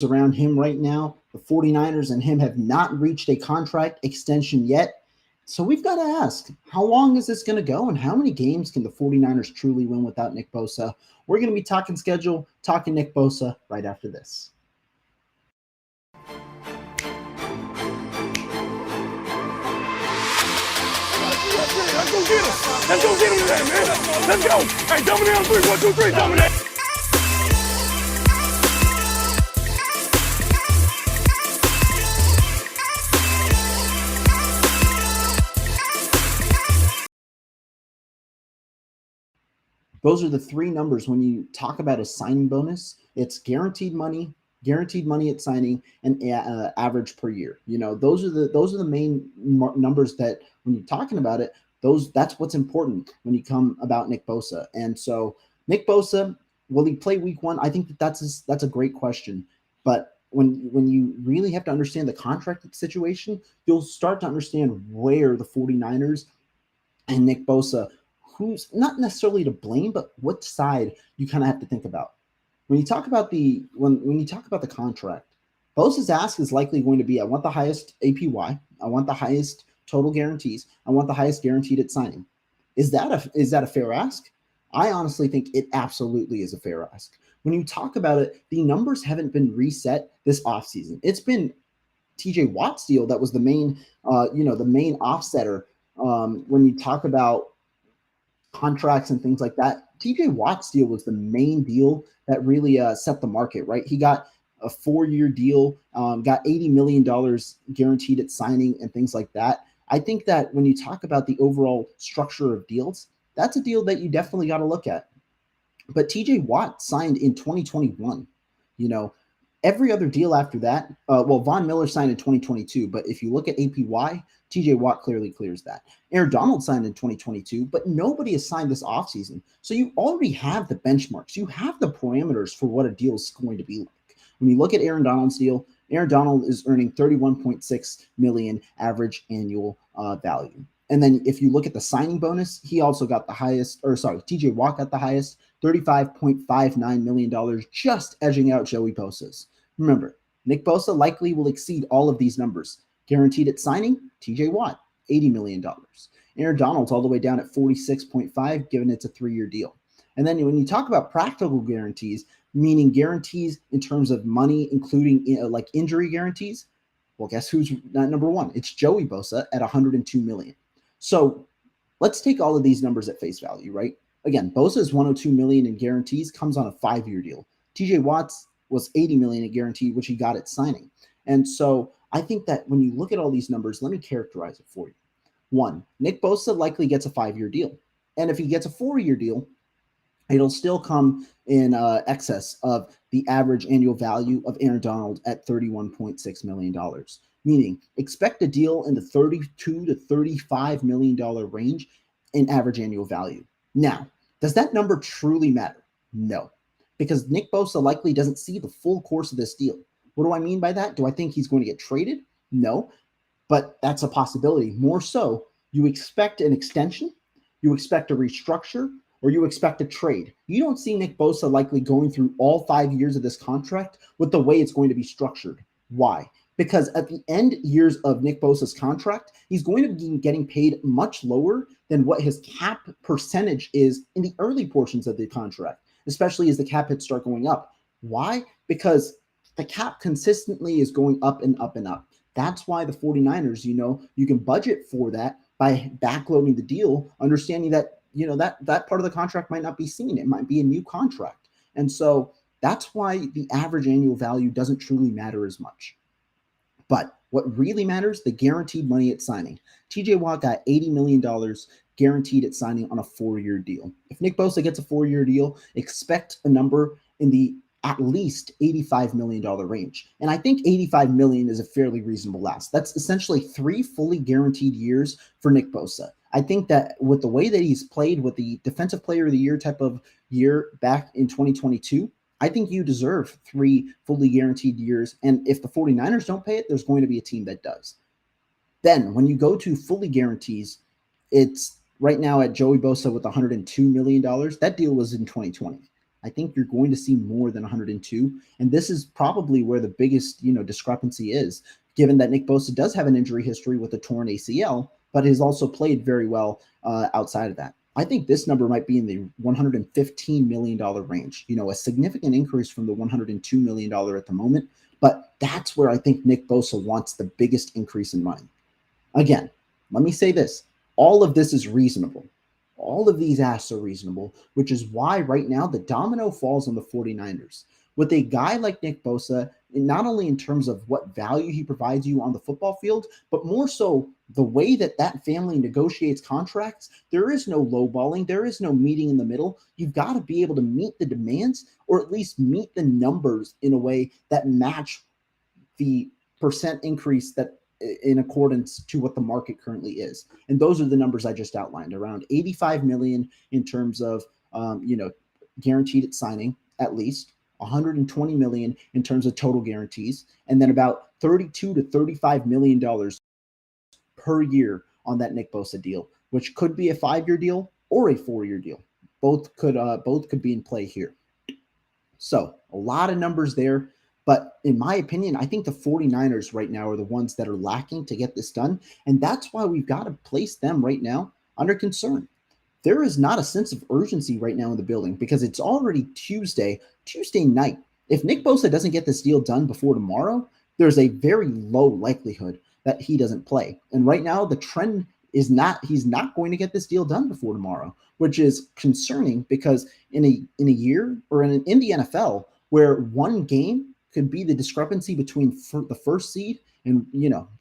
around him right now. The 49ers and him have not reached a contract extension yet. So we've got to ask, how long is this going to go, and how many games can the 49ers truly win without Nick Bosa? We're going to be talking schedule, talking Nick Bosa right after this. Let's go get him. Let's go get him today, man. Let's go. Hey, dominate on 3. 1, 2, 3, dominate. Those are the three numbers when you talk about a signing bonus. It's guaranteed money at signing, and average per year. Those are the main numbers that when you're talking about it, that's what's important when you come about Nick Bosa. And so Nick Bosa, will he play week one? I think that's a great question, but when you really have to understand the contract situation, you'll start to understand where the 49ers and Nick Bosa, who's not necessarily to blame, but what side you kind of have to think about. When you talk about the contract, Bosa's ask is likely going to be, I want the highest APY, I want the highest total guarantees, I want the highest guaranteed at signing. Is that a fair ask? I honestly think it absolutely is a fair ask. When you talk about it, the numbers haven't been reset this offseason. It's been TJ Watt's deal that was the main offsetter when you talk about contracts and things like that. TJ Watt's deal was the main deal that really set the market, right? He got a 4-year deal, got $80 million guaranteed at signing and things like that. I think that when you talk about the overall structure of deals, that's a deal that you definitely got to look at. But TJ Watt signed in 2021. Every other deal after that, Von Miller signed in 2022, but if you look at APY, TJ Watt clearly clears that. Aaron Donald signed in 2022, but nobody has signed this offseason. So you already have the benchmarks. You have the parameters for what a deal is going to be like. When you look at Aaron Donald's deal, Aaron Donald is earning $31.6 million average annual value. And then if you look at the signing bonus, he also got the highest, TJ Watt got the highest, $35.59 million, just edging out Joey Bosa's. Remember, Nick Bosa likely will exceed all of these numbers. Guaranteed at signing, TJ Watt, $80 million. Aaron Donald's all the way down at 46.5, given it's a 3-year deal. And then when you talk about practical guarantees, meaning guarantees in terms of money, including like injury guarantees, well, guess who's number one? It's Joey Bosa at $102 million. So let's take all of these numbers at face value, right? Again, Bosa's $102 million in guarantees comes on a 5-year deal. TJ Watt's was $80 million in guarantee, which he got at signing. And so I think that when you look at all these numbers, let me characterize it for you. 1, Nick Bosa likely gets a 5-year deal. And if he gets a 4-year deal, it'll still come in excess of the average annual value of Aaron Donald at $31.6 million. Meaning, expect a deal in the $32 to $35 million range in average annual value. Now, does that number truly matter? No, because Nick Bosa likely doesn't see the full course of this deal. What do I mean by that? Do I think he's going to get traded? No, but that's a possibility. More so, you expect an extension, you expect a restructure, or you expect a trade. You don't see Nick Bosa likely going through all 5 years of this contract with the way it's going to be structured. Why? Because at the end years of Nick Bosa's contract, he's going to be getting paid much lower than what his cap percentage is in the early portions of the contract, especially as the cap hits start going up. Why? Because the cap consistently is going up and up and up. That's why the 49ers, you can budget for that by backloading the deal, understanding that, that part of the contract might not be seen. It might be a new contract. And so that's why the average annual value doesn't truly matter as much. But what really matters, the guaranteed money at signing. TJ Watt got $80 million guaranteed at signing on a 4-year deal. If Nick Bosa gets a 4-year deal, expect a number in the at least $85 million range. And I think $85 million is a fairly reasonable ask. That's essentially 3 fully guaranteed years for Nick Bosa. I think that with the way that he's played with the Defensive Player of the Year type of year back in 2022, I think you deserve 3 fully guaranteed years. And if the 49ers don't pay it, there's going to be a team that does. Then when you go to fully guarantees, it's right now at Joey Bosa with $102 million. That deal was in 2020. I think you're going to see more than 102. And this is probably where the biggest, discrepancy is, given that Nick Bosa does have an injury history with a torn ACL, but has also played very well outside of that. I think this number might be in the $115 million range, a significant increase from the $102 million at the moment. But that's where I think Nick Bosa wants the biggest increase in money. Again, let me say this. All of this is reasonable. All of these asks are reasonable, which is why right now the domino falls on the 49ers. With a guy like Nick Bosa, not only in terms of what value he provides you on the football field, but more so the way that that family negotiates contracts, there is no lowballing. There is no meeting in the middle. You've got to be able to meet the demands, or at least meet the numbers in a way that match the percent increase that in accordance to what the market currently is. And those are the numbers I just outlined, around 85 million in terms of, guaranteed at signing, at least 120 million in terms of total guarantees, and then about 32 to 35 million dollars per year on that Nick Bosa deal, which could be a 5-year deal or a 4-year deal. Both could be in play here. So a lot of numbers there. But in my opinion, I think the 49ers right now are the ones that are lacking to get this done. And that's why we've got to place them right now under concern. There is not a sense of urgency right now in the building because it's already Tuesday night. If Nick Bosa doesn't get this deal done before tomorrow, there's a very low likelihood that he doesn't play. And right now, the trend is he's not going to get this deal done before tomorrow, which is concerning because in a year or in the NFL where one game could be the discrepancy between the first seed and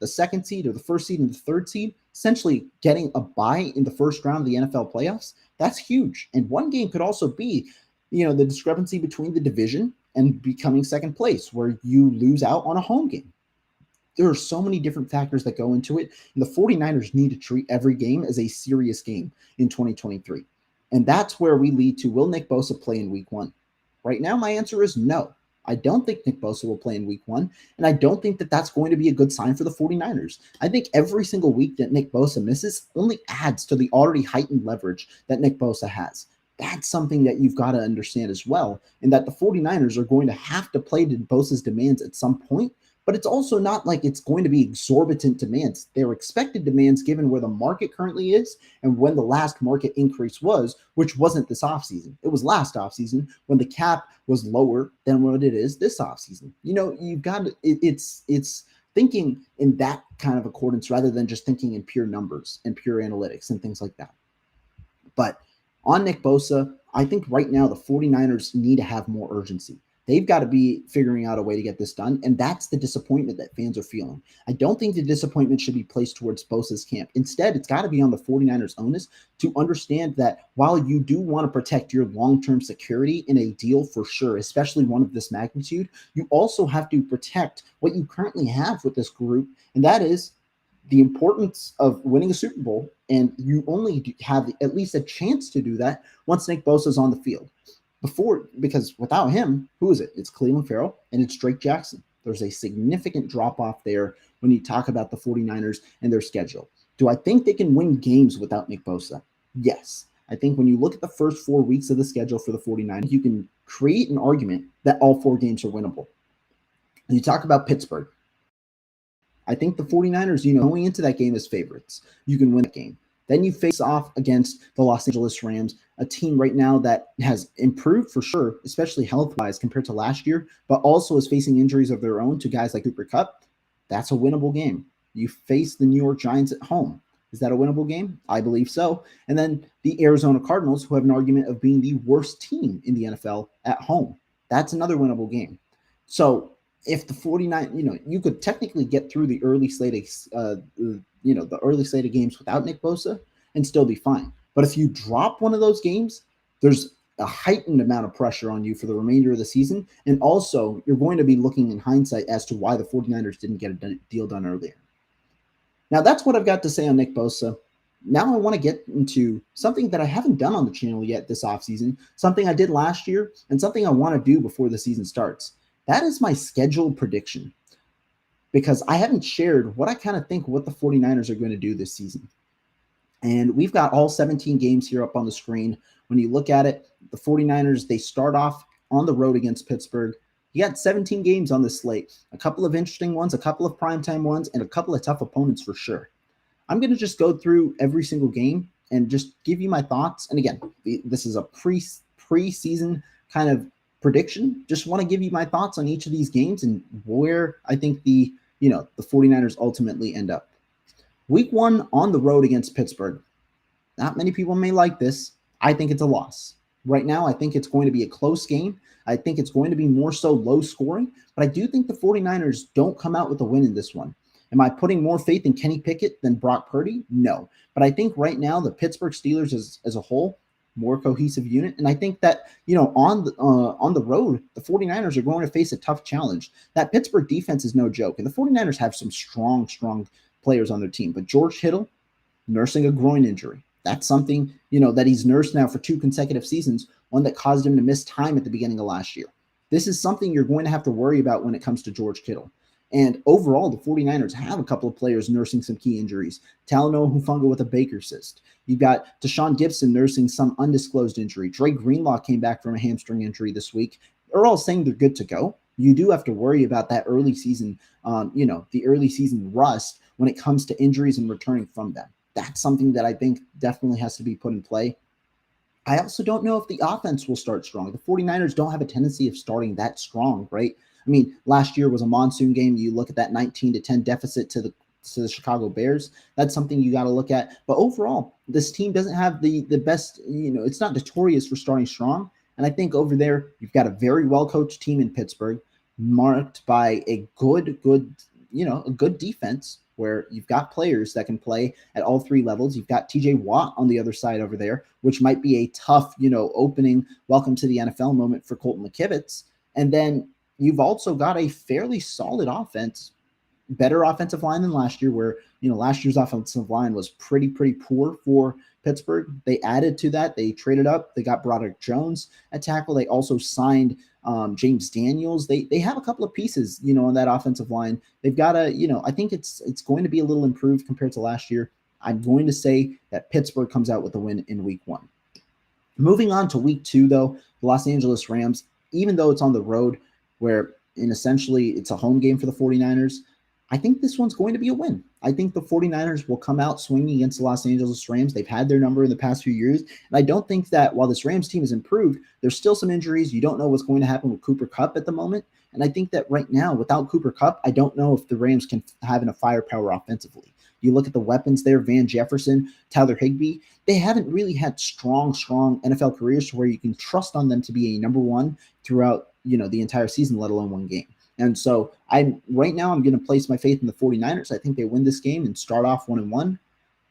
the second seed, or the first seed and the third seed, essentially getting a bye in the first round of the NFL playoffs. That's huge. And one game could also be, the discrepancy between the division and becoming second place, where you lose out on a home game. There are so many different factors that go into it. And the 49ers need to treat every game as a serious game in 2023. And that's where we lead to, will Nick Bosa play in week 1? Right now, my answer is no. I don't think Nick Bosa will play in week 1, and I don't think that that's going to be a good sign for the 49ers. I think every single week that Nick Bosa misses only adds to the already heightened leverage that Nick Bosa has. That's something that you've got to understand as well, and that the 49ers are going to have to play to Bosa's demands at some point, but it's also not like it's going to be exorbitant demands. They're expected demands given where the market currently is and when the last market increase was, which wasn't this offseason. It was last offseason when the cap was lower than what it is this offseason. You've got to, it's thinking in that kind of accordance rather than just thinking in pure numbers and pure analytics and things like that. But on Nick Bosa, I think right now the 49ers need to have more urgency. They've got to be figuring out a way to get this done, and that's the disappointment that fans are feeling. I don't think the disappointment should be placed towards Bosa's camp. Instead, it's got to be on the 49ers' onus to understand that while you do want to protect your long-term security in a deal for sure, especially one of this magnitude, you also have to protect what you currently have with this group, and that is the importance of winning a Super Bowl, and you only have at least a chance to do that once Nick Bosa is on the field. Because without him, who is it? It's Cleveland Farrell and it's Drake Jackson. There's a significant drop off there when you talk about the 49ers and their schedule. Do I think they can win games without Nick Bosa? Yes. I think when you look at the first 4 weeks of the schedule for the 49ers, you can create an argument that all 4 games are winnable. And you talk about Pittsburgh. I think the 49ers, going into that game as favorites, you can win that game. Then you face off against the Los Angeles Rams, a team right now that has improved for sure, especially health-wise compared to last year, but also is facing injuries of their own to guys like Cooper Kupp. That's a winnable game. You face the New York Giants at home. Is that a winnable game? I believe so. And then the Arizona Cardinals, who have an argument of being the worst team in the NFL at home. That's another winnable game. So if the 49, you could technically get through the early slate of, the early slate of games without Nick Bosa and still be fine. But if you drop one of those games, there's a heightened amount of pressure on you for the remainder of the season. And also, you're going to be looking in hindsight as to why the 49ers didn't get a deal done earlier. Now, that's what I've got to say on Nick Bosa. Now I want to get into something that I haven't done on the channel yet this offseason, something I did last year, and something I want to do before the season starts. That is my schedule prediction, because I haven't shared what I kind of think what the 49ers are going to do this season. And we've got all 17 games here up on the screen. When you look at it, the 49ers, they start off on the road against Pittsburgh. You got 17 games on this slate, a couple of interesting ones, a couple of primetime ones, and a couple of tough opponents for sure. I'm going to just go through every single game and just give you my thoughts. And again, this is a preseason kind of prediction. Just want to give you my thoughts on each of these games and where I think the 49ers ultimately end up. Week 1 on the road against Pittsburgh. Not many people may like this. I think it's a loss. Right now, I think it's going to be a close game. I think it's going to be more so low scoring, but I do think the 49ers don't come out with a win in this one. Am I putting more faith in Kenny Pickett than Brock Purdy? No. But I think right now the Pittsburgh Steelers as a whole, more cohesive unit. And I think that, on the road, the 49ers are going to face a tough challenge. That Pittsburgh defense is no joke. And the 49ers have some strong players on their team. But George Kittle nursing a groin injury. That's something, that he's nursed now for 2 consecutive seasons, one that caused him to miss time at the beginning of last year. This is something you're going to have to worry about when it comes to George Kittle. And overall, the 49ers have a couple of players nursing some key injuries. Talanoa Hufanga with a Baker cyst. You've got Deshaun Gibson nursing some undisclosed injury. Dre Greenlaw came back from a hamstring injury this week. They're all saying they're good to go. You do have to worry about that early season, the early season rust when it comes to injuries and returning from them. That's something that I think definitely has to be put in play. I also don't know if the offense will start strong. The 49ers don't have a tendency of starting that strong, right? I mean, last year was a monsoon game. You look at that 19-10 deficit to the Chicago Bears. That's something you got to look at. But overall, this team doesn't have the best, it's not notorious for starting strong. And I think over there, you've got a very well-coached team in Pittsburgh, marked by a good defense where you've got players that can play at all 3 levels. You've got TJ Watt on the other side over there, which might be a tough, opening welcome to the NFL moment for Colton McKivitz. And then you've also got a fairly solid offense, better offensive line than last year, where, last year's offensive line was pretty poor for Pittsburgh. They added to that. They traded up. They got Broderick Jones at tackle. They also signed James Daniels. They have a couple of pieces, on that offensive line. They've got I think it's going to be a little improved compared to last year. I'm going to say that Pittsburgh comes out with a win in week 1. Moving on to week 2, though, the Los Angeles Rams, even though it's on the road, where essentially it's a home game for the 49ers, I think this one's going to be a win. I think the 49ers will come out swinging against the Los Angeles Rams. They've had their number in the past few years. And I don't think that while this Rams team has improved, there's still some injuries. You don't know what's going to happen with Cooper Kupp at the moment. And I think that right now, without Cooper Kupp, I don't know if the Rams can have enough firepower offensively. You look at the weapons there, Van Jefferson, Tyler Higbee, they haven't really had strong NFL careers to where you can trust on them to be a number 1 throughout, the entire season, let alone one game. And so right now I'm going to place my faith in the 49ers. I think they win this game and start off 1-1.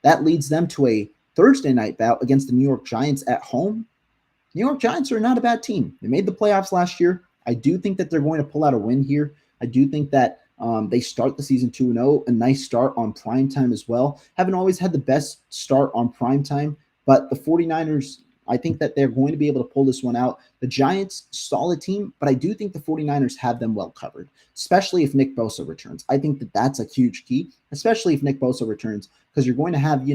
That leads them to a Thursday night bout against the New York Giants at home. New York Giants are not a bad team. They made the playoffs last year. I do think that they're going to pull out a win here. I do think that they start the season 2-0, a nice start on primetime as well. Haven't always had the best start on primetime, but the 49ers, I think that they're going to be able to pull this one out. The Giants, solid team, but I do think the 49ers have them well covered, especially if Nick Bosa returns. I think that that's a huge key, especially if Nick Bosa returns, because you're going to have,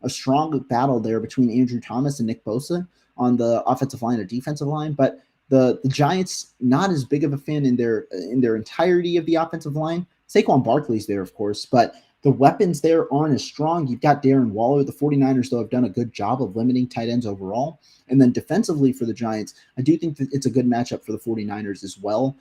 a strong battle there between Andrew Thomas and Nick Bosa on the offensive line or defensive line. But the Giants, not as big of a fan in their entirety of the offensive line. Saquon Barkley's there, of course, but the weapons there aren't as strong. You've got Darren Waller. The 49ers, though, have done a good job of limiting tight ends overall. And then defensively for the Giants, I do think that it's a good matchup for the 49ers as well.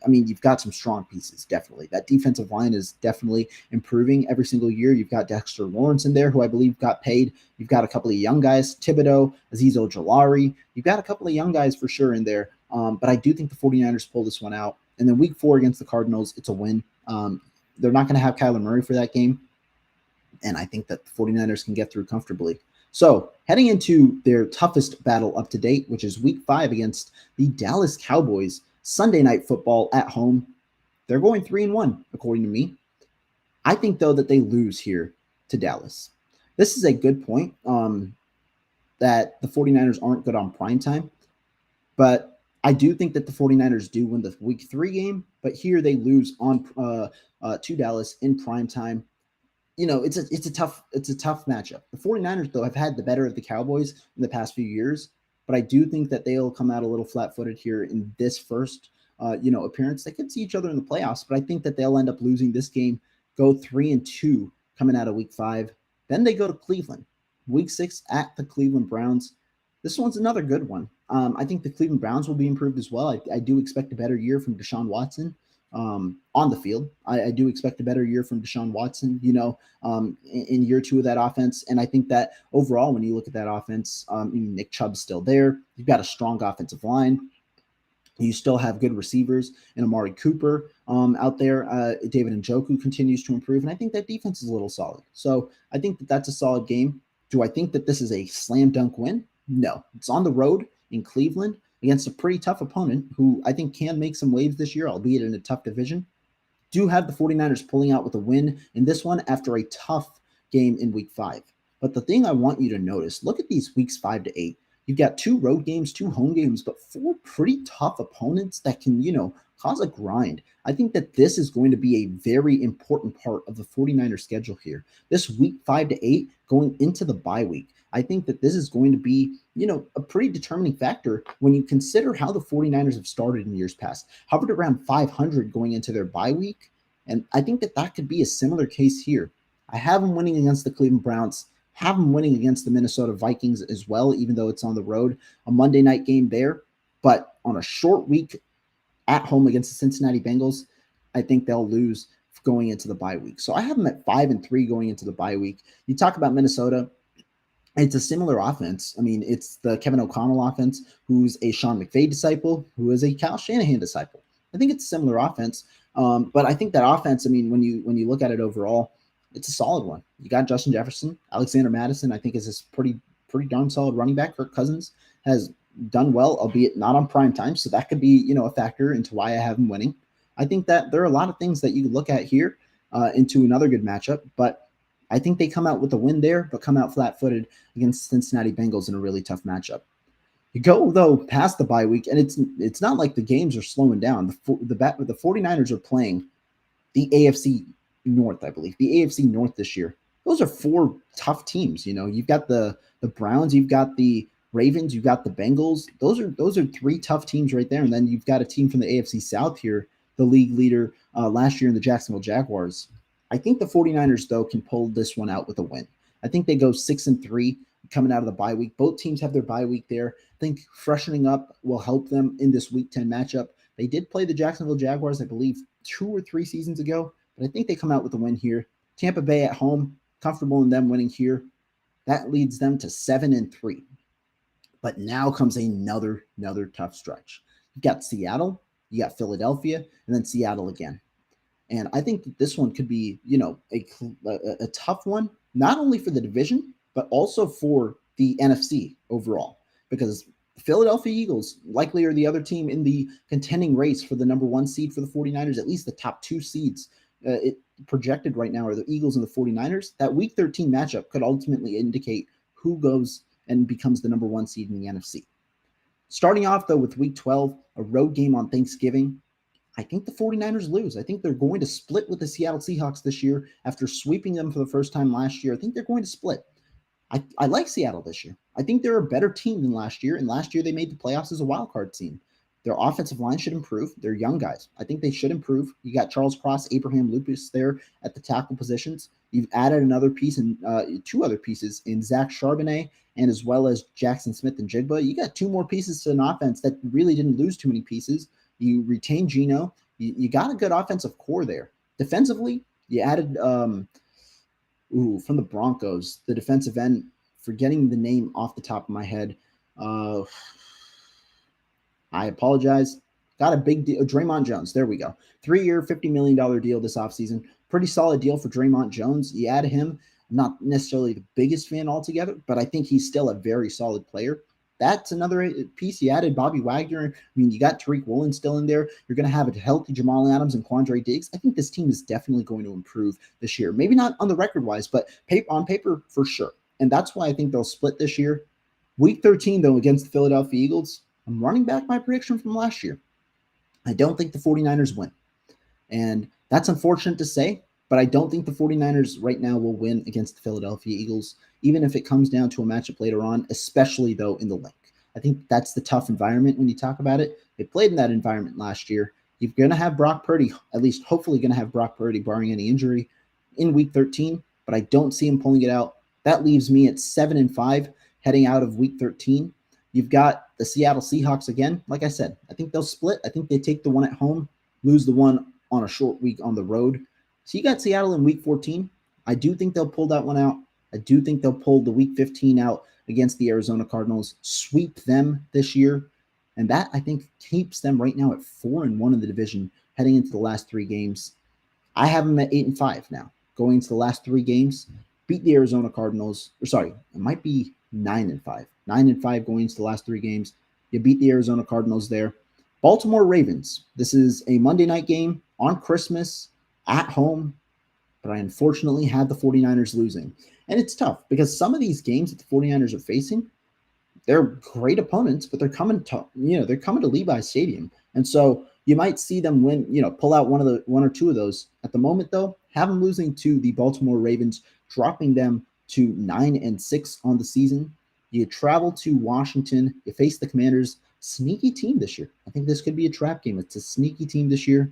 You've got some strong pieces, definitely. That defensive line is definitely improving every single year. You've got Dexter Lawrence in there, who I believe got paid. You've got a couple of young guys, Thibodeau, Azeez Ojulari. You've got a couple of young guys for sure in there. But I do think the 49ers pull this one out. And then week 4 against the Cardinals, it's a win. They're not going to have Kyler Murray for that game. And I think that the 49ers can get through comfortably. So heading into their toughest battle up to date, which is week 5 against the Dallas Cowboys, Sunday Night Football at home. They're going 3-1, according to me. I think, though, that they lose here to Dallas. This is a good point that the 49ers aren't good on primetime. But I do think that the 49ers do win the week 3 game, but here they lose on to Dallas in primetime. It's a tough matchup. The 49ers, though, have had the better of the Cowboys in the past few years. but I do think that they'll come out a little flat-footed here in this first, appearance. They could see each other in the playoffs, but I think that they'll end up losing this game, go 3-2 coming out of week 5. Then they go to Cleveland, week 6 at the Cleveland Browns. This one's another good one. I think the Cleveland Browns will be improved as well. I do expect a better year from Deshaun Watson on the field. I do expect a better year from Deshaun Watson, in year 2 of that offense. And I think that overall, when you look at that offense, Nick Chubb's still there. You've got a strong offensive line. You still have good receivers and Amari Cooper out there. David Njoku continues to improve, and I think that defense is a little solid. So I think that that's a solid game. Do I think that this is a slam dunk win? No. It's on the road in Cleveland against a pretty tough opponent who I think can make some waves this year, albeit in a tough division. Do have the 49ers pulling out with a win in this one after a tough game in week 5. But the thing I want you to notice, look at these weeks 5 to 8. You've got 2 road games, 2 home games, but 4 pretty tough opponents that can, cause a grind. I think that this is going to be a very important part of the 49ers schedule here. This week 5 to 8 going into the bye week. I think that this is going to be, a pretty determining factor when you consider how the 49ers have started in years past. Hovered around 500 going into their bye week. And I think that that could be a similar case here. I have them winning against the Cleveland Browns, have them winning against the Minnesota Vikings as well, even though it's on the road, a Monday night game there. But on a short week at home against the Cincinnati Bengals, I think they'll lose going into the bye week. So I have them at 5-3 going into the bye week. You talk about Minnesota. It's a similar offense. I mean, it's the Kevin O'Connell offense, who's a Sean McVay disciple, who is a Kyle Shanahan disciple. I think it's a similar offense. But I think that offense, when you look at it overall, it's a solid one. You got Justin Jefferson, Alexander Madison, I think is this pretty darn solid running back. Kirk Cousins has done well, albeit not on prime time. So that could be, a factor into why I have him winning. I think that there are a lot of things that you look at here into another good matchup, but I think they come out with a win there, but come out flat-footed against Cincinnati Bengals in a really tough matchup. You go, though, past the bye week, and it's not like the games are slowing down. The 49ers are playing the AFC North, I believe, the AFC North this year. Those are 4 tough teams. You've got the Browns, you've got the Ravens, you've got the Bengals. Those are 3 tough teams right there. And then you've got a team from the AFC South here, the league leader last year in the Jacksonville Jaguars. I think the 49ers, though, can pull this one out with a win. I think they go 6-3 coming out of the bye week. Both teams have their bye week there. I think freshening up will help them in this week 10 matchup. They did play the Jacksonville Jaguars, I believe, 2 or 3 seasons ago, but I think they come out with a win here. Tampa Bay at home, comfortable in them winning here. That leads them to 7-3. But now comes another tough stretch. You've got Seattle, you got Philadelphia, and then Seattle again. And I think that this one could be, a tough one, not only for the division, but also for the NFC overall. Because the Philadelphia Eagles likely are the other team in the contending race for the number 1 seed for the 49ers, at least the top 2 seeds. It projected right now are the Eagles and the 49ers. That Week 13 matchup could ultimately indicate who goes and becomes the number 1 seed in the NFC. Starting off, though, with Week 12, a road game on Thanksgiving. I think the 49ers lose. I think they're going to split with the Seattle Seahawks this year after sweeping them for the first time last year. I think they're going to split. I like Seattle this year. I think they're a better team than last year, and last year they made the playoffs as a wild card team. Their offensive line should improve. They're young guys. I think they should improve. You got Charles Cross, Abraham Lucas there at the tackle positions. You've added another piece and 2 other pieces in Zach Charbonnet and as well as Jackson Smith and Jigba. You got 2 more pieces to an offense that really didn't lose too many pieces. You retain Geno. You got a good offensive core there. Defensively, you added from the Broncos, the defensive end, forgetting the name off the top of my head. I apologize. Got a big deal. Draymond Jones. There we go. 3-year, $50 million deal this offseason. Pretty solid deal for Draymond Jones. You add him. I'm not necessarily the biggest fan altogether, but I think he's still a very solid player. That's another piece. You added Bobby Wagner. You got Tariq Woolen still in there. You're going to have a healthy Jamal Adams and Quandre Diggs. I think this team is definitely going to improve this year. Maybe not on the record-wise, but on paper for sure. And that's why I think they'll split this year. Week 13, though, against the Philadelphia Eagles, I'm running back my prediction from last year. I don't think the 49ers win. And that's unfortunate to say, but I don't think the 49ers right now will win against the Philadelphia Eagles, even if it comes down to a matchup later on, especially, though, in the link. I think that's the tough environment when you talk about it. They played in that environment last year. You're going to have Brock Purdy, at least hopefully going to have Brock Purdy, barring any injury, in week 13, but I don't see him pulling it out. That leaves me at 7-5 heading out of week 13. You've got the Seattle Seahawks again. Like I said, I think they'll split. I think they take the one at home, lose the one on a short week on the road. So you got Seattle in week 14. I do think they'll pull that one out. I do think they'll pull the week 15 out against the Arizona Cardinals, sweep them this year. And that, I think, keeps them right now at 4-1 in the division heading into the last 3 games. I have them at 8-5 now, going into the last 3 games. Beat the Arizona Cardinals, or sorry, it might be 9-5. 9-5 going into the last 3 games. You beat the Arizona Cardinals there. Baltimore Ravens. This is a Monday night game on Christmas at home, but I unfortunately had the 49ers losing. And it's tough because some of these games that the 49ers are facing, they're great opponents, but they're coming to Levi's Stadium. And so you might see them win, pull out one or two of those. At the moment, though, have them losing to the Baltimore Ravens, dropping them to 9-6 on the season. You travel to Washington. You face the Commanders. Sneaky team this year. I think this could be a trap game. It's a sneaky team this year.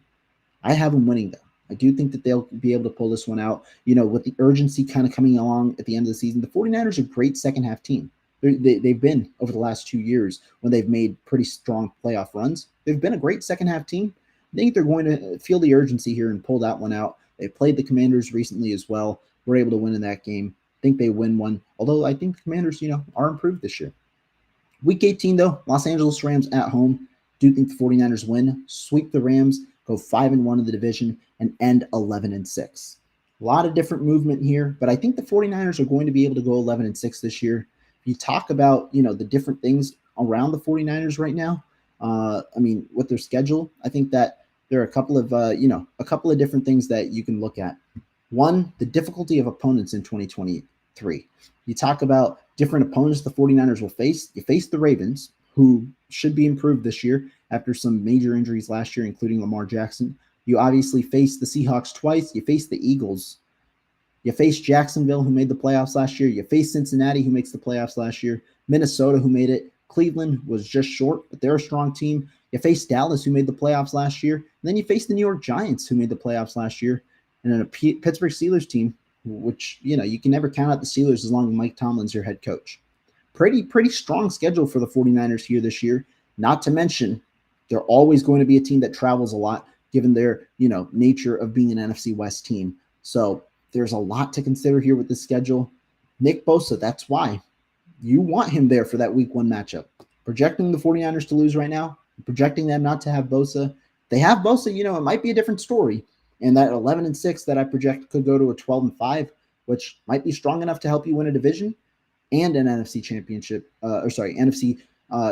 I have them winning, though. I do think that they'll be able to pull this one out. With the urgency kind of coming along at the end of the season, the 49ers are a great second-half team. They've been over the last 2 years when they've made pretty strong playoff runs. They've been a great second-half team. I think they're going to feel the urgency here and pull that one out. They played the Commanders recently as well. Were able to win in that game. I think they win one, although I think the Commanders, are improved this year. Week 18, though, Los Angeles Rams at home. Do think the 49ers win, sweep the Rams, go 5-1 in the division, and end 11-6. A lot of different movement here, but I think the 49ers are going to be able to go 11-6 this year. If you talk about, the different things around the 49ers right now, with their schedule, I think that there are a couple of different things that you can look at. One, the difficulty of opponents in 2023. You talk about different opponents the 49ers will face. You face the Ravens, who should be improved this year after some major injuries last year, including Lamar Jackson. You obviously face the Seahawks twice. You face the Eagles. You face Jacksonville, who made the playoffs last year. You face Cincinnati, who makes the playoffs last year. Minnesota, who made it. Cleveland was just short, but they're a strong team. You face Dallas, who made the playoffs last year. And then you face the New York Giants, who made the playoffs last year. And then a Pittsburgh Steelers team, which, you can never count out the Steelers as long as Mike Tomlin's your head coach. Pretty strong schedule for the 49ers here this year. Not to mention, they're always going to be a team that travels a lot, given their, nature of being an NFC West team. So there's a lot to consider here with the schedule. Nick Bosa, that's why you want him there for that week 1 matchup. Projecting the 49ers to lose right now, projecting them not to have Bosa. They have Bosa, it might be a different story. And that 11-6 that I project could go to a 12-5, which might be strong enough to help you win a division and an NFC championship, NFC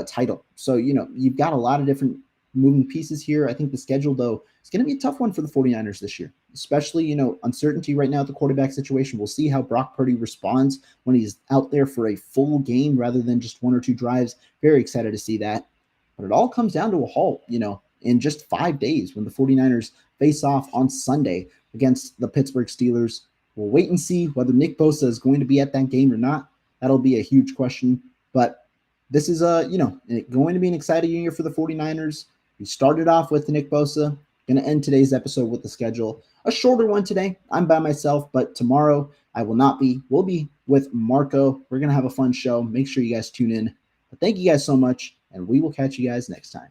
title. So, you've got a lot of different moving pieces here. I think the schedule, though, is going to be a tough one for the 49ers this year, especially, uncertainty right now at the quarterback situation. We'll see how Brock Purdy responds when he's out there for a full game rather than just 1 or 2 drives. Very excited to see that. But it all comes down to a halt, in just 5 days when the 49ers face off on Sunday against the Pittsburgh Steelers. We'll wait and see whether Nick Bosa is going to be at that game or not. That'll be a huge question. But this is going to be an exciting year for the 49ers. We started off with Nick Bosa. Going to end today's episode with the schedule. A shorter one today. I'm by myself, but tomorrow I will not be. We'll be with Marco. We're going to have a fun show. Make sure you guys tune in. But thank you guys so much, and we will catch you guys next time.